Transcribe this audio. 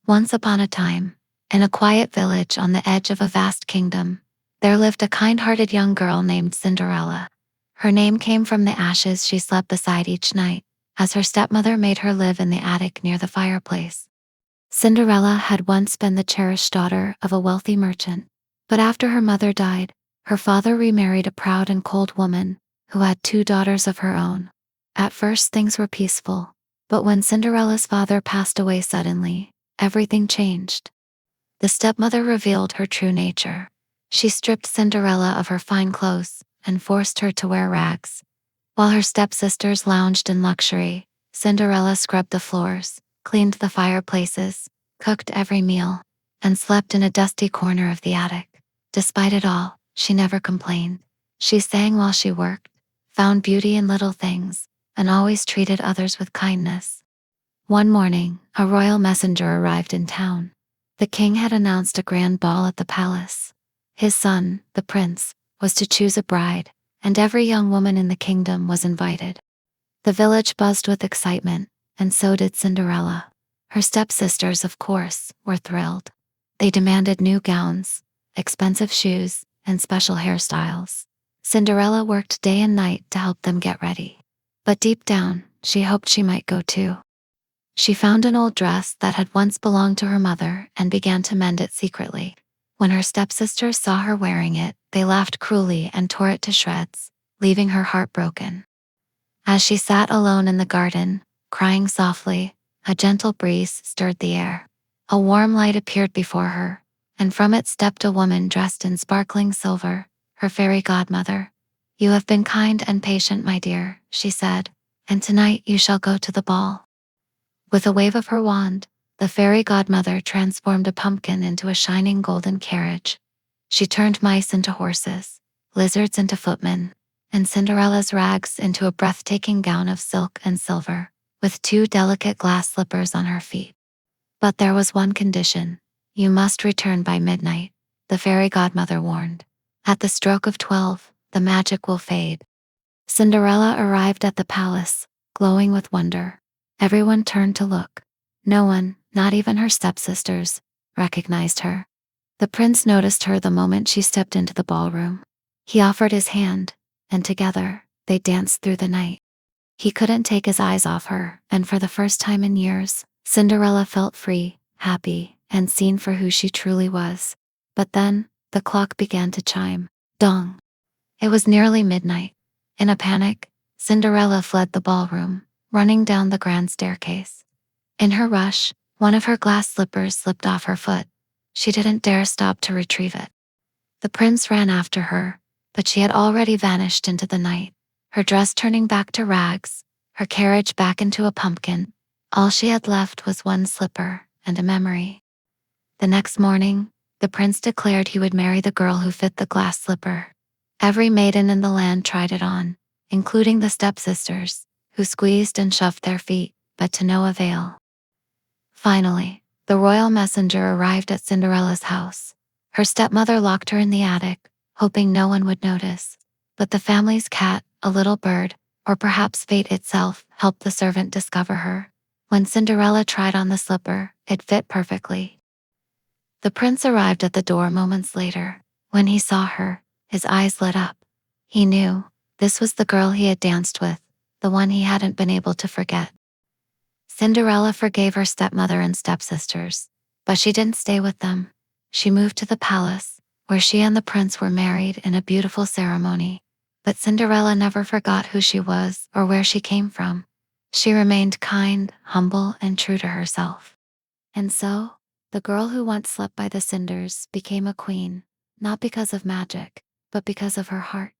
Once upon a time, in a quiet village on the edge of a vast kingdom, there lived a kind-hearted young girl named Cinderella. Her name came from the ashes she slept beside each night, as her stepmother made her live in the attic near the fireplace. Cinderella had once been the cherished daughter of a wealthy merchant, but after her mother died, her father remarried a proud and cold woman who had two daughters of her own. At first things were peaceful, but when Cinderella's father passed away suddenly, everything changed. The stepmother revealed her true nature. She stripped Cinderella of her fine clothes and forced her to wear rags. While her stepsisters lounged in luxury, Cinderella scrubbed the floors, cleaned the fireplaces, cooked every meal, and slept in a dusty corner of the attic. Despite it all, she never complained. She sang while she worked, found beauty in little things, and always treated others with kindness. One morning, a royal messenger arrived in town. The king had announced a grand ball at the palace. His son, the prince, was to choose a bride, and every young woman in the kingdom was invited. The village buzzed with excitement, and so did Cinderella. Her stepsisters, of course, were thrilled. They demanded new gowns, expensive shoes, and special hairstyles. Cinderella worked day and night to help them get ready. But deep down, she hoped she might go too. She found an old dress that had once belonged to her mother and began to mend it secretly. When her stepsisters saw her wearing it, they laughed cruelly and tore it to shreds, leaving her heartbroken. As she sat alone in the garden, crying softly, a gentle breeze stirred the air. A warm light appeared before her, and from it stepped a woman dressed in sparkling silver, her fairy godmother. "You have been kind and patient, my dear," she said, "and tonight you shall go to the ball." With a wave of her wand, the fairy godmother transformed a pumpkin into a shining golden carriage. She turned mice into horses, lizards into footmen, and Cinderella's rags into a breathtaking gown of silk and silver, with two delicate glass slippers on her feet. But there was one condition. "You must return by midnight," the fairy godmother warned. "At the stroke of 12, the magic will fade." Cinderella arrived at the palace, glowing with wonder. Everyone turned to look. No one, not even her stepsisters, recognized her. The prince noticed her the moment she stepped into the ballroom. He offered his hand, and together, they danced through the night. He couldn't take his eyes off her, and for the first time in years, Cinderella felt free, happy, and seen for who she truly was. But then, the clock began to chime. Dong! It was nearly midnight. In a panic, Cinderella fled the ballroom, running down the grand staircase. In her rush, one of her glass slippers slipped off her foot. She didn't dare stop to retrieve it. The prince ran after her, but she had already vanished into the night, her dress turning back to rags, her carriage back into a pumpkin. All she had left was one slipper and a memory. The next morning, the prince declared he would marry the girl who fit the glass slipper. Every maiden in the land tried it on, including the stepsisters, who squeezed and shoved their feet, but to no avail. Finally, the royal messenger arrived at Cinderella's house. Her stepmother locked her in the attic, hoping no one would notice. But the family's cat, a little bird, or perhaps fate itself, helped the servant discover her. When Cinderella tried on the slipper, it fit perfectly. The prince arrived at the door moments later. When he saw her, his eyes lit up. He knew this was the girl he had danced with, the one he hadn't been able to forget. Cinderella forgave her stepmother and stepsisters, but she didn't stay with them. She moved to the palace, where she and the prince were married in a beautiful ceremony. But Cinderella never forgot who she was or where she came from. She remained kind, humble, and true to herself. And so, the girl who once slept by the cinders became a queen, not because of magic, but because of her heart.